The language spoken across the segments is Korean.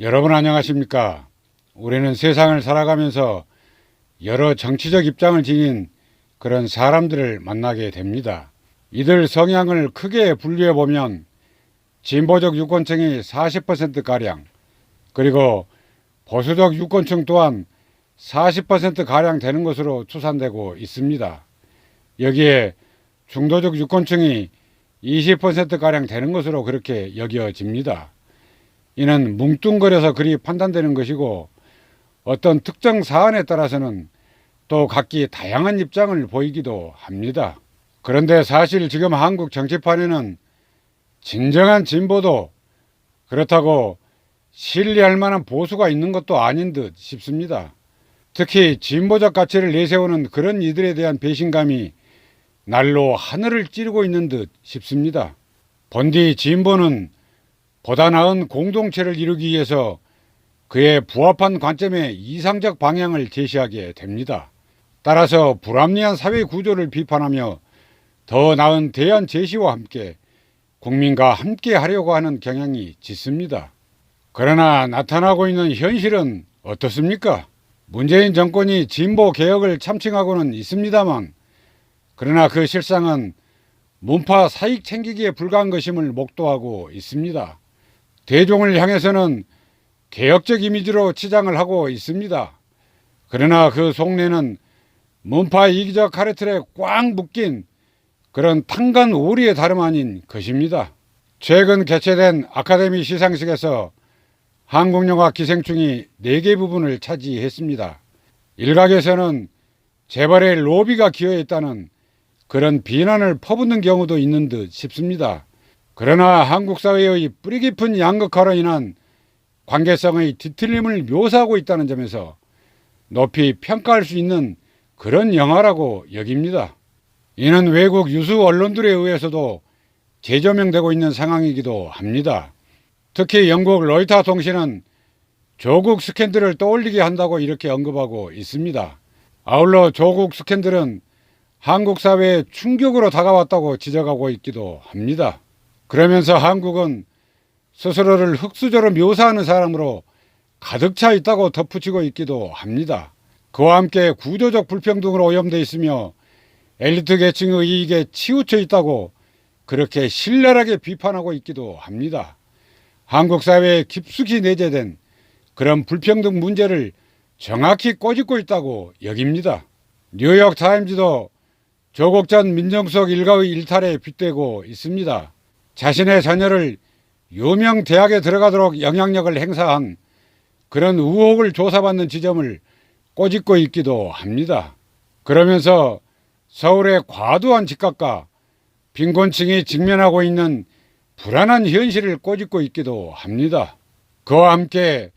여러분 안녕하십니까? 우리는 세상을 살아가면서 여러 정치적 입장을 지닌 그런 사람들을 만나게 됩니다. 이들 성향을 크게 분류해 보면 진보적 유권층이 40%가량, 그리고 보수적 유권층 또한 40%가량 되는 것으로 추산되고 있습니다. 여기에 중도적 유권층이 20%가량 되는 것으로 그렇게 여겨집니다. 이는 뭉뚱거려서 그리 판단되는 것이고, 어떤 특정 사안에 따라서는 또 각기 다양한 입장을 보이기도 합니다. 그런데 사실 지금 한국 정치판에는 진정한 진보도 그렇다고 신뢰할 만한 보수가 있는 것도 아닌 듯 싶습니다. 특히 진보적 가치를 내세우는 그런 이들에 대한 배신감이 날로 하늘을 찌르고 있는 듯 싶습니다. 본디 진보는 보다 나은 공동체를 이루기 위해서 그에 부합한 관점의 이상적 방향을 제시하게 됩니다. 따라서 불합리한 사회 구조를 비판하며 더 나은 대안 제시와 함께 국민과 함께 하려고 하는 경향이 짙습니다. 그러나 나타나고 있는 현실은 어떻습니까? 문재인 정권이 진보 개혁을 참칭하고는 있습니다만, 그러나 그 실상은 문파 사익 챙기기에 불과한 것임을 목도하고 있습니다. 대중을 향해서는 개혁적 이미지로 치장을 하고 있습니다. 그러나 그 속내는 문파 이기적 카르텔에 꽉 묶인 그런 탕간 오리의 다름 아닌 것입니다. 최근 개최된 아카데미 시상식에서 한국영화 기생충이 4개 부분을 차지했습니다. 일각에서는 재벌의 로비가 기여했다는 그런 비난을 퍼붓는 경우도 있는 듯 싶습니다. 그러나 한국 사회의 뿌리 깊은 양극화로 인한 관계성의 뒤틀림을 묘사하고 있다는 점에서 높이 평가할 수 있는 그런 영화라고 여깁니다. 이는 외국 유수 언론들에 의해서도 재조명되고 있는 상황이기도 합니다. 특히 영국 로이터 통신은 조국 스캔들을 떠올리게 한다고 이렇게 언급하고 있습니다. 아울러 조국 스캔들은 한국 사회에 충격으로 다가왔다고 지적하고 있기도 합니다. 그러면서 한국은 스스로를 흙수저로 묘사하는 사람으로 가득 차 있다고 덧붙이고 있기도 합니다. 그와 함께 구조적 불평등으로 오염되어 있으며 엘리트 계층의 이익에 치우쳐 있다고 그렇게 신랄하게 비판하고 있기도 합니다. 한국 사회에 깊숙이 내재된 그런 불평등 문제를 정확히 꼬집고 있다고 여깁니다. 뉴욕 타임즈도 조국 전 민정수석 일가의 일탈에 빗대고 있습니다. 자신의 자녀를 유명 대학에 들어가도록 영향력을 행사한 그런 의혹을 조사받는 지점을 꼬집고 있기도 합니다. 그러면서 서울의 과도한 집값과 빈곤층이 직면하고 있는 불안한 현실을 꼬집고 있기도 합니다. 그와 함께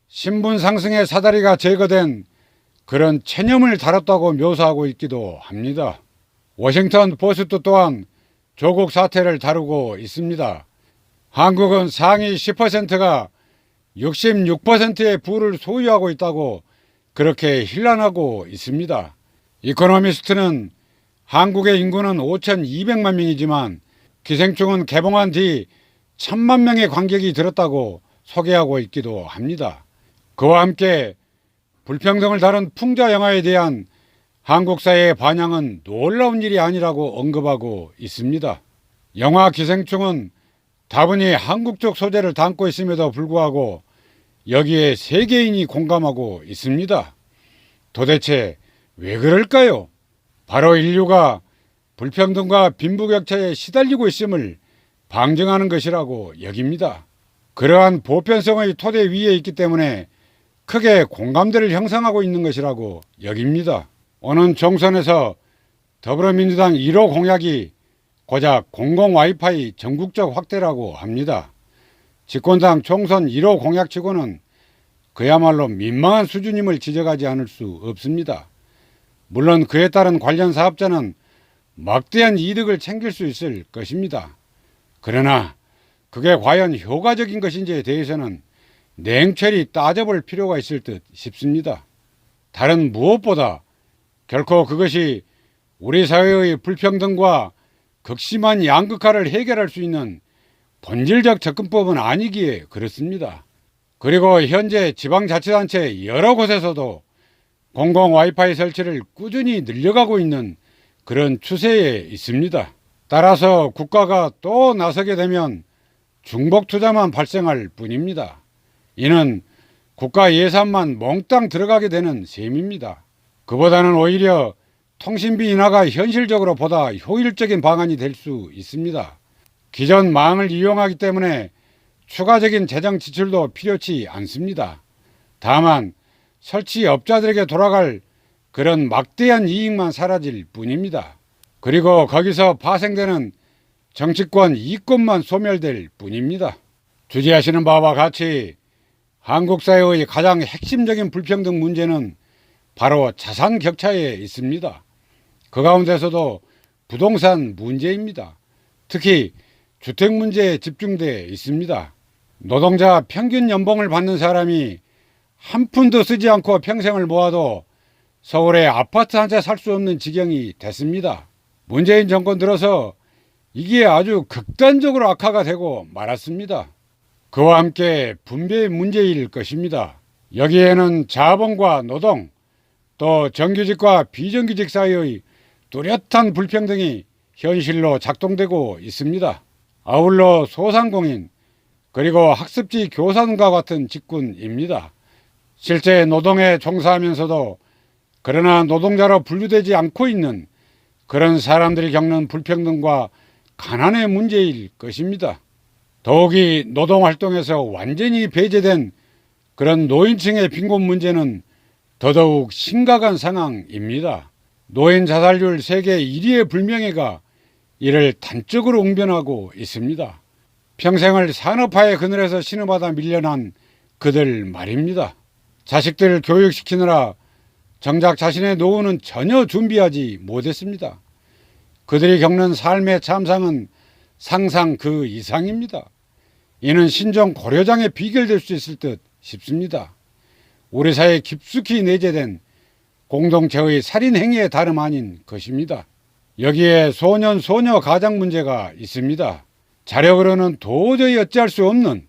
신분 상승의 사다리가 제거된 그런 체념을 다뤘다고 묘사하고 있기도 합니다. 워싱턴 포스트 또한 조국 사태를 다루고 있습니다. 한국은 상위 10%가 66%의 부를 소유하고 있다고 그렇게 hir난하고 있습니다. 이코노미스트는 한국의 인구는 5,200만 명이지만 기생충은 개봉한 뒤 1,000만 명의 관객이 들었다고 소개하고 있기도 합니다. 그와 함께 불평등을 다룬 풍자 영화에 대한 한국 사회의 반향은 놀라운 일이 아니라고 언급하고 있습니다. 영화 기생충은 다분히 한국적 소재를 담고 있음에도 불구하고 여기에 세계인이 공감하고 있습니다. 도대체 왜 그럴까요? 바로 인류가 불평등과 빈부격차에 시달리고 있음을 방증하는 것이라고 여깁니다. 그러한 보편성의 토대 위에 있기 때문에 크게 공감대를 형성하고 있는 것이라고 여깁니다. 오는 총선에서 더불어민주당 1호 공약이 고작 공공 와이파이 전국적 확대라고 합니다. 집권당 총선 1호 공약치고는 그야말로 민망한 수준임을 지적하지 않을 수 없습니다. 물론 그에 따른 관련 사업자는 막대한 이득을 챙길 수 있을 것입니다. 그러나 그게 과연 효과적인 것인지에 대해서는 냉철히 따져볼 필요가 있을 듯 싶습니다. 다른 무엇보다 결코 그것이 우리 사회의 불평등과 극심한 양극화를 해결할 수 있는 본질적 접근법은 아니기에 그렇습니다. 그리고 현재 지방자치단체 여러 곳에서도 공공 와이파이 설치를 꾸준히 늘려가고 있는 그런 추세에 있습니다. 따라서 국가가 또 나서게 되면 중복 투자만 발생할 뿐입니다. 이는 국가 예산만 몽땅 들어가게 되는 셈입니다. 그보다는 오히려 통신비 인하가 현실적으로 보다 효율적인 방안이 될 수 있습니다. 기존 망을 이용하기 때문에 추가적인 재정 지출도 필요치 않습니다. 다만 설치업자들에게 돌아갈 그런 막대한 이익만 사라질 뿐입니다. 그리고 거기서 파생되는 정치권 이권만 소멸될 뿐입니다. 주지하시는 바와 같이 한국 사회의 가장 핵심적인 불평등 문제는 바로 자산 격차에 있습니다. 그 가운데서도 부동산 문제입니다. 특히 주택 문제에 집중되어 있습니다. 노동자 평균 연봉을 받는 사람이 한 푼도 쓰지 않고 평생을 모아도 서울에 아파트 한 채 살 수 없는 지경이 됐습니다. 문재인 정권 들어서 이게 아주 극단적으로 악화가 되고 말았습니다. 그와 함께 분배의 문제일 것입니다. 여기에는 자본과 노동, 또 정규직과 비정규직 사이의 뚜렷한 불평등이 현실로 작동되고 있습니다. 아울러 소상공인 그리고 학습지 교사들과 같은 직군입니다. 실제 노동에 종사하면서도 그러나 노동자로 분류되지 않고 있는 그런 사람들이 겪는 불평등과 가난의 문제일 것입니다. 더욱이 노동활동에서 완전히 배제된 그런 노인층의 빈곤 문제는 더더욱 심각한 상황입니다. 노인 자살률 세계 1위의 불명예가 이를 단적으로 웅변하고 있습니다. 평생을 산업화의 그늘에서 신음하다 밀려난 그들 말입니다. 자식들을 교육시키느라 정작 자신의 노후는 전혀 준비하지 못했습니다. 그들이 겪는 삶의 참상은 상상 그 이상입니다. 이는 신종 고려장에 비결될 수 있을 듯 싶습니다. 우리 사회에 깊숙이 내재된 공동체의 살인행위에 다름 아닌 것입니다. 여기에 소년 소녀 가장 문제가 있습니다. 자력으로는 도저히 어찌할 수 없는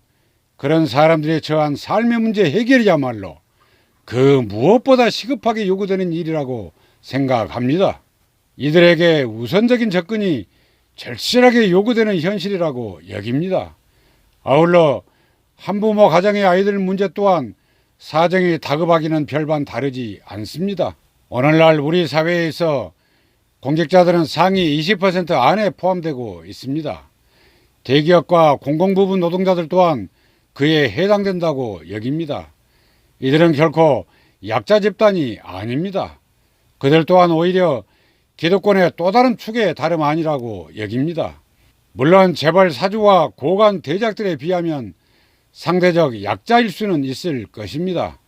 그런 사람들이 처한 삶의 문제 해결이야말로 그 무엇보다 시급하게 요구되는 일이라고 생각합니다. 이들에게 우선적인 접근이 절실하게 요구되는 현실이라고 여깁니다. 아울러 한부모 가정의 아이들 문제 또한 사정이 다급하기는 별반 다르지 않습니다. 오늘날 우리 사회에서 공직자들은 상위 20% 안에 포함되고 있습니다. 대기업과 공공부문 노동자들 또한 그에 해당된다고 여깁니다. 이들은 결코 약자 집단이 아닙니다. 그들 또한 오히려 기득권의 또 다른 축에 다름 아니라고 여깁니다. 물론 재벌 사주와 고관 대작들에 비하면 상대적 약자일 수는 있을 것입니다.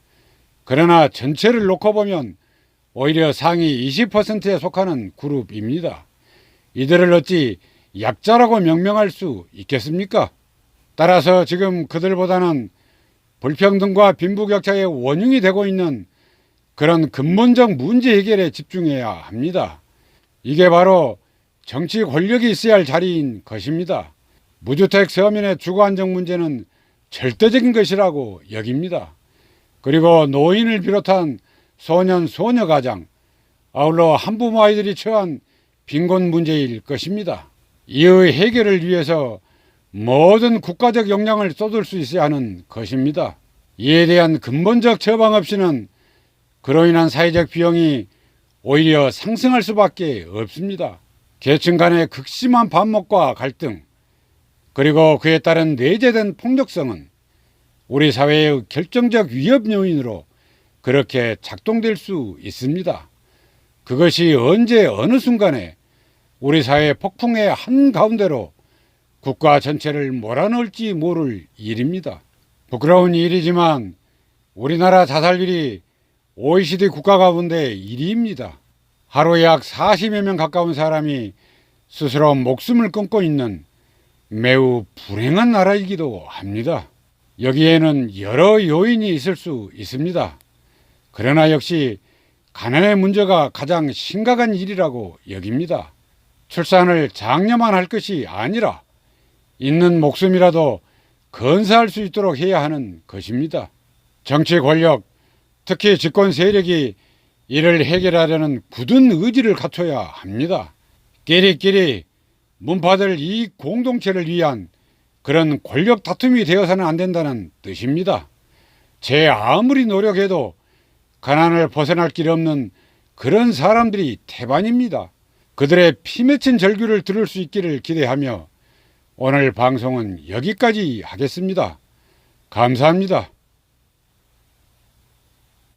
그러나 전체를 놓고 보면 오히려 상위 20%에 속하는 그룹입니다. 이들을 어찌 약자라고 명명할 수 있겠습니까? 따라서 지금 그들보다는 불평등과 빈부격차의 원흉이 되고 있는 그런 근본적 문제 해결에 집중해야 합니다. 이게 바로 정치 권력이 있어야 할 자리인 것입니다. 무주택 서민의 주거 안정 문제는 절대적인 것이라고 여깁니다. 그리고 노인을 비롯한 소년 소녀 가장, 아울러 한부모 아이들이 처한 빈곤 문제일 것입니다. 이의 해결을 위해서 모든 국가적 역량을 쏟을 수 있어야 하는 것입니다. 이에 대한 근본적 처방 없이는 그로 인한 사회적 비용이 오히려 상승할 수밖에 없습니다. 계층 간의 극심한 반목과 갈등, 그리고 그에 따른 내재된 폭력성은 우리 사회의 결정적 위협 요인으로 그렇게 작동될 수 있습니다. 그것이 언제 어느 순간에 우리 사회 폭풍의 한가운데로 국가 전체를 몰아넣을지 모를 일입니다. 부끄러운 일이지만 우리나라 자살률이 OECD 국가 가운데 1위입니다. 하루에 약 40여 명 가까운 사람이 스스로 목숨을 끊고 있는 매우 불행한 나라이기도 합니다. 여기에는 여러 요인이 있을 수 있습니다. 그러나 역시 가난의 문제가 가장 심각한 일이라고 여깁니다. 출산을 장려만 할 것이 아니라 있는 목숨이라도 건사할 수 있도록 해야 하는 것입니다. 정치 권력, 특히 집권 세력이 이를 해결하려는 굳은 의지를 갖춰야 합니다. 끼리끼리 문파들 이익 공동체를 위한 그런 권력 다툼이 되어서는 안 된다는 뜻입니다. 제 아무리 노력해도 가난을 벗어날 길 없는 그런 사람들이 태반입니다. 그들의 피 맺힌 절규를 들을 수 있기를 기대하며 오늘 방송은 여기까지 하겠습니다. 감사합니다.